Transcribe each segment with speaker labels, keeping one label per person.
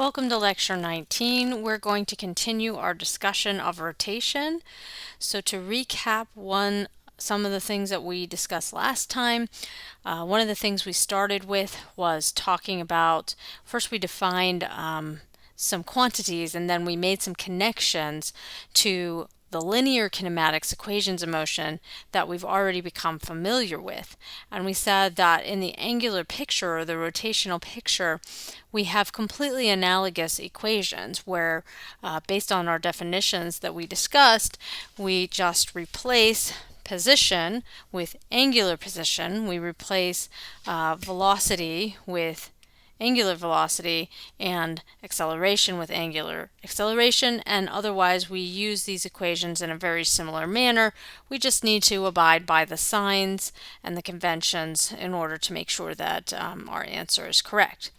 Speaker 1: Welcome to Lecture 19. We're going to continue our discussion of rotation. So to recap some of the things that we discussed last time, one of the things we started with was talking about, first we defined some quantities and then we made some connections to the linear kinematics equations of motion that we've already become familiar with. And we said that in the angular picture or the rotational picture, we have completely analogous equations where, based on our definitions that we discussed, we just replace position with angular position. We replace velocity with angular velocity and acceleration with angular acceleration, and otherwise we use these equations in a very similar manner. We just need to abide by the signs and the conventions in order to make sure that our answer is correct.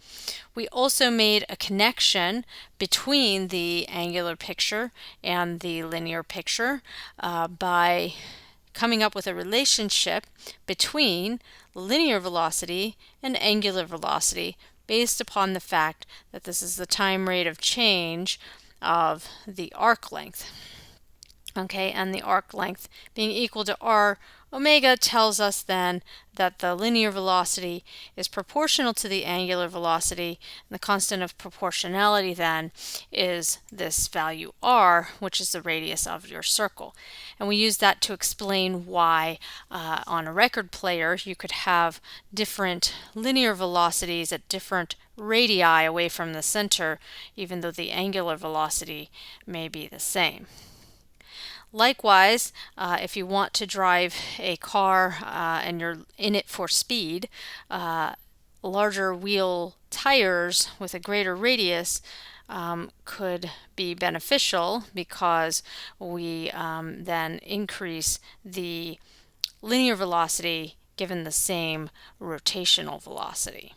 Speaker 1: We also made a connection between the angular picture and the linear picture by coming up with a relationship between linear velocity and angular velocity based upon the fact that this is the time rate of change of the arc length. Okay, and the arc length being equal to r omega tells us then that the linear velocity is proportional to the angular velocity, and the constant of proportionality then is this value r, which is the radius of your circle. And we use that to explain why on a record player you could have different linear velocities at different radii away from the center, even though the angular velocity may be the same. Likewise, if you want to drive a car and you're in it for speed, larger wheel tires with a greater radius could be beneficial because we then increase the linear velocity given the same rotational velocity.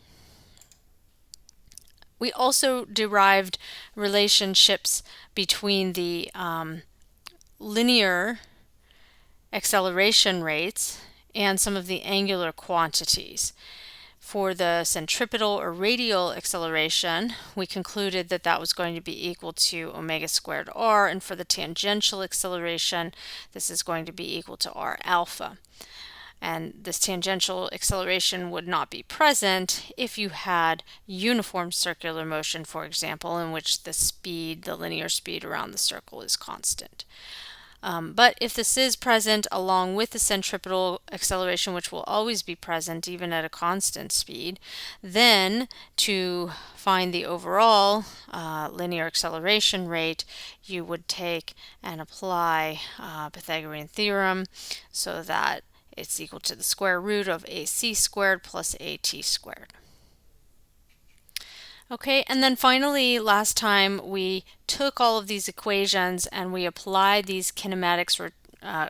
Speaker 1: We also derived relationships between the linear acceleration rates and some of the angular quantities. For the centripetal or radial acceleration, we concluded that that was going to be equal to omega squared r, and for the tangential acceleration, this is going to be equal to r alpha. And this tangential acceleration would not be present if you had uniform circular motion, for example, in which the linear speed around the circle is constant. But if this is present along with the centripetal acceleration, which will always be present even at a constant speed, then to find the overall linear acceleration rate, you would take and apply Pythagorean theorem so that it's equal to the square root of ac squared plus at squared. Okay, and then finally, last time we took all of these equations and we applied these kinematics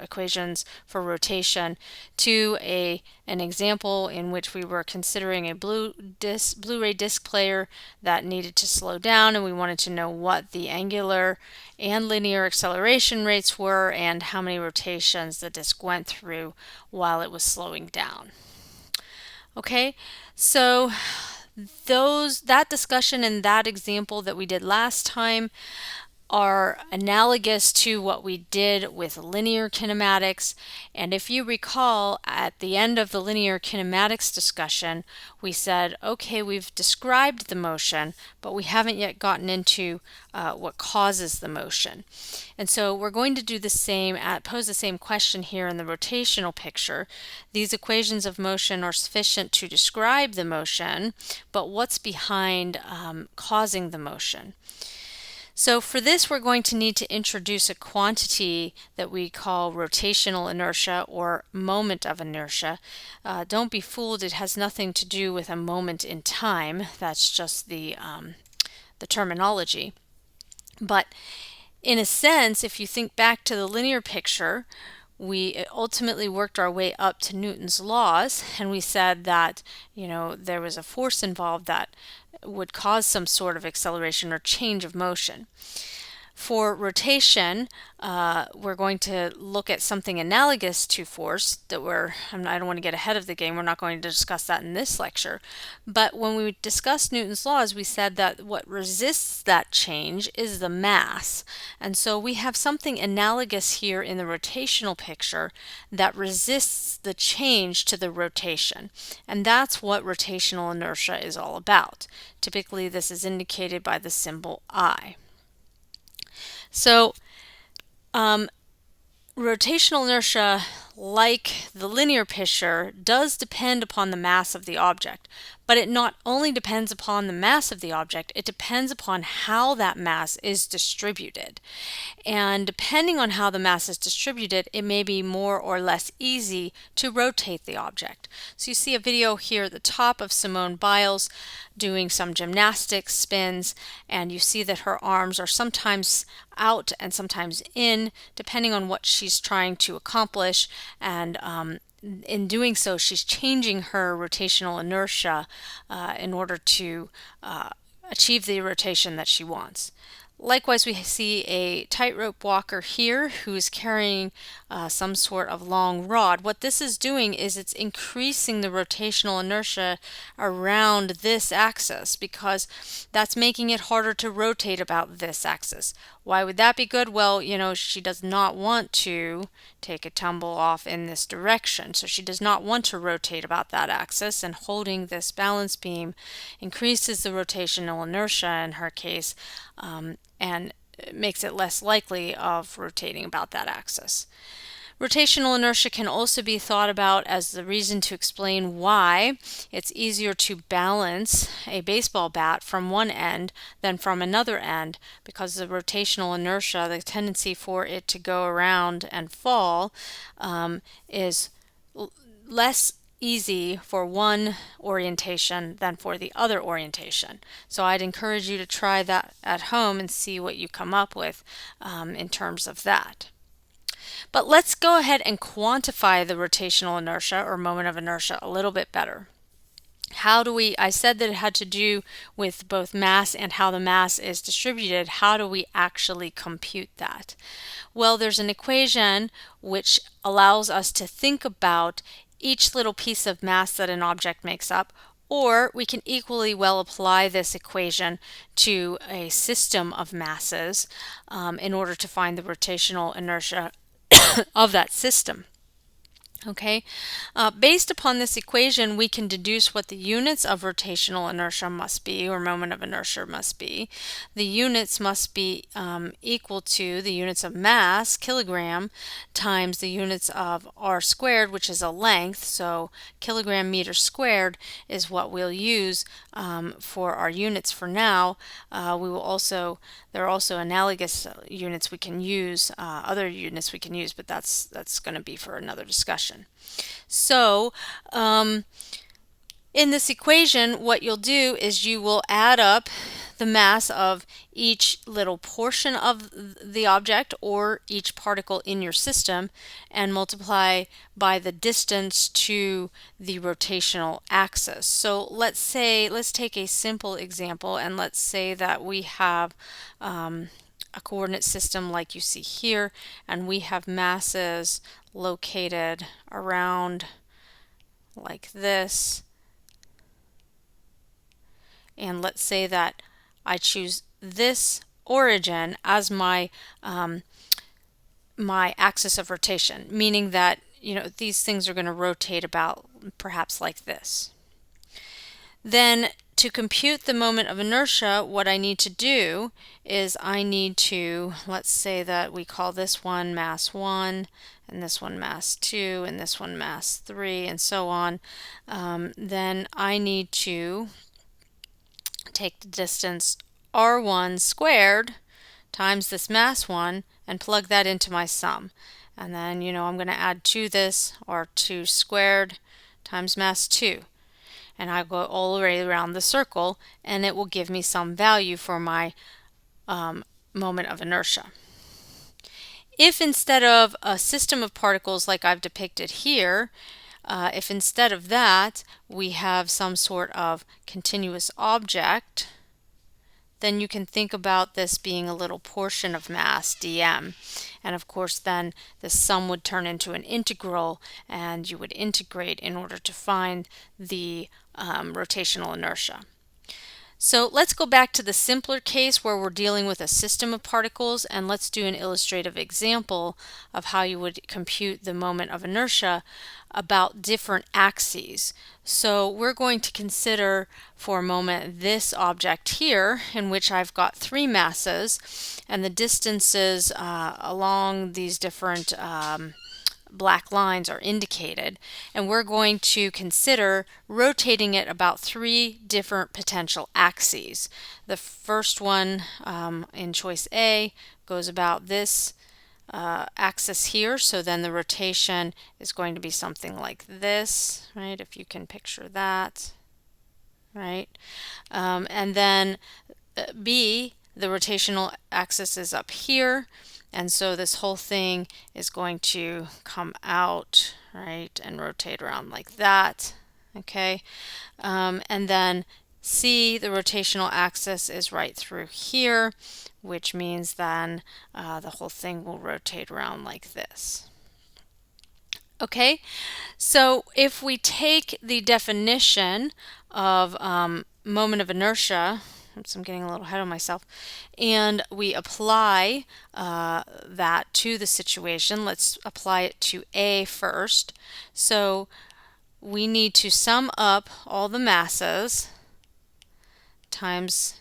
Speaker 1: equations for rotation to an example in which we were considering a Blu-ray disc player that needed to slow down, and we wanted to know what the angular and linear acceleration rates were and how many rotations the disc went through while it was slowing down. Okay, so that discussion and that example that we did last time are analogous to what we did with linear kinematics. And if you recall, at the end of the linear kinematics discussion, we said, okay, we've described the motion, but we haven't yet gotten into what causes the motion. And so we're going to do the same, pose the same question here in the rotational picture. These equations of motion are sufficient to describe the motion, but what's behind causing the motion? So for this, we're going to need to introduce a quantity that we call rotational inertia or moment of inertia. Don't be fooled, it has nothing to do with a moment in time. That's just the terminology. But in a sense, if you think back to the linear picture, we ultimately worked our way up to Newton's laws, and we said that, there was a force involved that would cause some sort of acceleration or change of motion. For rotation, we're going to look at something analogous to force that I don't want to get ahead of the game. We're not going to discuss that in this lecture. But when we discussed Newton's laws, we said that what resists that change is the mass. And so we have something analogous here in the rotational picture that resists the change to the rotation. And that's what rotational inertia is all about. Typically, this is indicated by the symbol I. So rotational inertia, like the linear picture, does depend upon the mass of the object. But it not only depends upon the mass of the object, it depends upon how that mass is distributed. And depending on how the mass is distributed, it may be more or less easy to rotate the object. So you see a video here at the top of Simone Biles doing some gymnastics spins, and you see that her arms are sometimes out and sometimes in, depending on what she's trying to accomplish. And in doing so, she's changing her rotational inertia in order to achieve the rotation that she wants. Likewise, we see a tightrope walker here who's carrying some sort of long rod. What this is doing is it's increasing the rotational inertia around this axis because that's making it harder to rotate about this axis. Why would that be good? Well, she does not want to take a tumble off in this direction. So she does not want to rotate about that axis, and holding this balance beam increases the rotational inertia in her case, and makes it less likely of rotating about that axis. Rotational inertia can also be thought about as the reason to explain why it's easier to balance a baseball bat from one end than from another end, because the rotational inertia, the tendency for it to go around and fall, is less easy for one orientation than for the other orientation. So I'd encourage you to try that at home and see what you come up with in terms of that. But let's go ahead and quantify the rotational inertia or moment of inertia a little bit better. I said that it had to do with both mass and how the mass is distributed. How do we actually compute that? Well, there's an equation which allows us to think about each little piece of mass that an object makes up, or we can equally well apply this equation to a system of masses in order to find the rotational inertia of that system. Okay, based upon this equation, we can deduce what the units of rotational inertia must be, or moment of inertia must be. The units must be equal to the units of mass, kilogram, times the units of r squared, which is a length. So kilogram meter squared is what we'll use for our units for now. There are also analogous units we can use, other units we can use, but that's going to be for another discussion. So in this equation, what you'll do is you will add up the mass of each little portion of the object or each particle in your system and multiply by the distance to the rotational axis. So let's take a simple example, and let's say that we have a coordinate system like you see here, and we have masses located around like this. And let's say that I choose this origin as my my axis of rotation, meaning that these things are going to rotate about perhaps like this. Then to compute the moment of inertia, what I need to do is let's say that we call this one mass 1, and this one mass 2, and this one mass 3, and so on. Then I need to take the distance r1 squared times this mass 1 and plug that into my sum. And then, I'm going to add to this r2 squared times mass 2. And I go all the way around the circle, and it will give me some value for my moment of inertia. If instead of a system of particles like I've depicted here, if instead of that we have some sort of continuous object, then you can think about this being a little portion of mass, dm. And of course, then the sum would turn into an integral, and you would integrate in order to find the rotational inertia. So let's go back to the simpler case where we're dealing with a system of particles, and let's do an illustrative example of how you would compute the moment of inertia about different axes. So we're going to consider for a moment this object here, in which I've got three masses, and the distances along these different black lines are indicated, and we're going to consider rotating it about three different potential axes. The first one in choice A goes about this axis here, so then the rotation is going to be something like this, right? If you can picture that, right? And then B, the rotational axis is up here, and so this whole thing is going to come out, right, and rotate around like that, okay? And then C, the rotational axis is right through here, which means then the whole thing will rotate around like this. Okay, so if we take the definition of moment of inertia, oops, I'm getting a little ahead of myself, and we apply that to the situation, let's apply it to A first. So we need to sum up all the masses times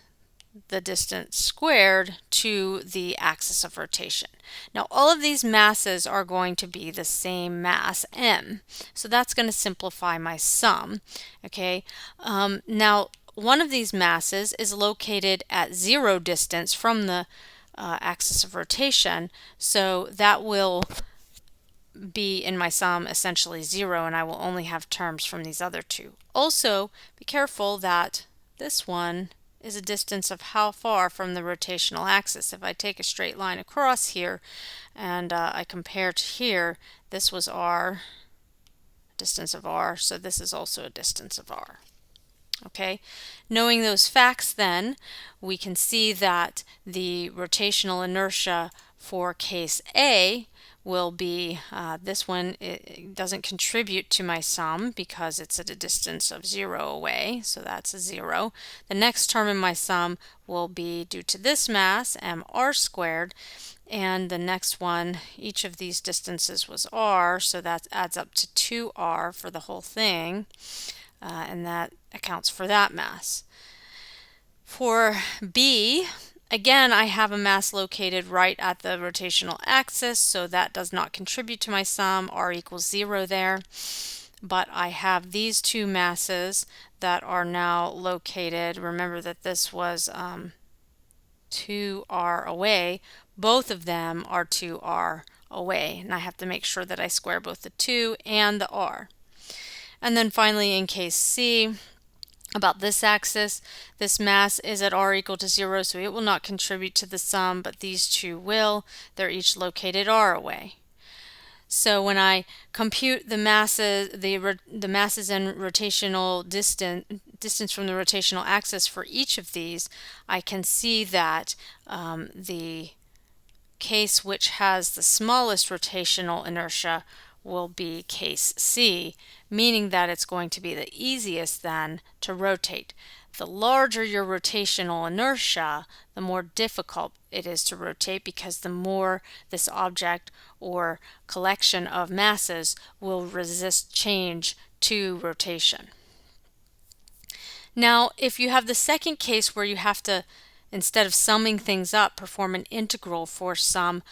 Speaker 1: the distance squared to the axis of rotation. Now all of these masses are going to be the same mass, m, so that's going to simplify my sum. Okay, now one of these masses is located at 0 distance from the axis of rotation, so that will be in my sum essentially 0, and I will only have terms from these other two. Also, be careful that this one is a distance of how far from the rotational axis. If I take a straight line across here and I compare to here, this was r, distance of r, so this is also a distance of r. Okay, knowing those facts, then we can see that the rotational inertia for case A will be this one. It doesn't contribute to my sum because it's at a distance of 0 away, so that's a 0. The next term in my sum will be due to this mass, mr squared, and the next one, each of these distances was r, so that adds up to 2r for the whole thing, and that accounts for that mass. For B, again, I have a mass located right at the rotational axis, so that does not contribute to my sum, r equals 0 there. But I have these two masses that are now located. Remember that this was 2r away. Both of them are 2r away, and I have to make sure that I square both the 2 and the r. And then finally in case C, about this axis, this mass is at r equal to 0, so it will not contribute to the sum, but these two will. They're each located r away. So when I compute the masses, the masses and rotational distance from the rotational axis for each of these, I can see that the case which has the smallest rotational inertia will be case C, meaning that it's going to be the easiest then to rotate. The larger your rotational inertia, the more difficult it is to rotate, because the more this object or collection of masses will resist change to rotation. Now, if you have the second case where you have to, instead of summing things up, perform an integral for some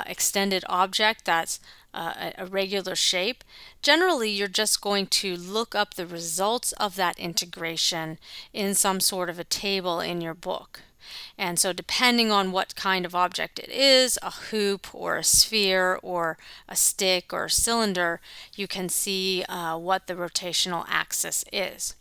Speaker 1: extended object that's a regular shape, generally you're just going to look up the results of that integration in some sort of a table in your book. And so depending on what kind of object it is, a hoop or a sphere or a stick or a cylinder, you can see what the rotational axis is.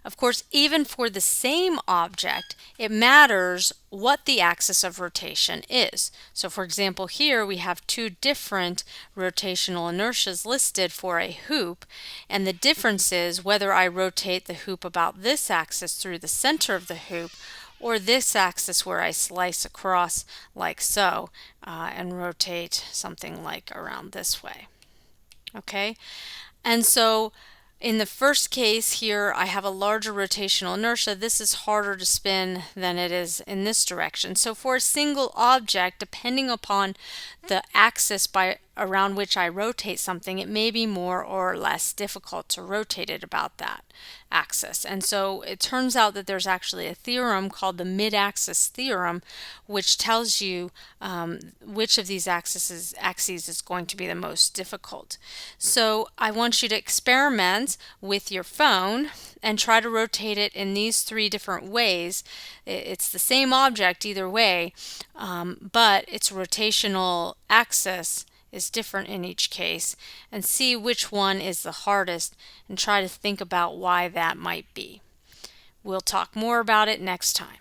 Speaker 1: Of course, even for the same object, it matters what the axis of rotation is. So for example, here we have two different rotational inertias listed for a hoop, and the difference is whether I rotate the hoop about this axis through the center of the hoop, or this axis where I slice across like so and rotate something like around this way. Okay, and so in the first case here, I have a larger rotational inertia. This is harder to spin than it is in this direction. So for a single object, depending upon the axis around which I rotate something, it may be more or less difficult to rotate it about that axis. And so it turns out that there's actually a theorem called the mid-axis theorem, which tells you which of these axes is going to be the most difficult. So I want you to experiment with your phone and try to rotate it in these 3 different ways. It's the same object either way, but its rotational axis is different in each case, and see which one is the hardest and try to think about why that might be. We'll talk more about it next time.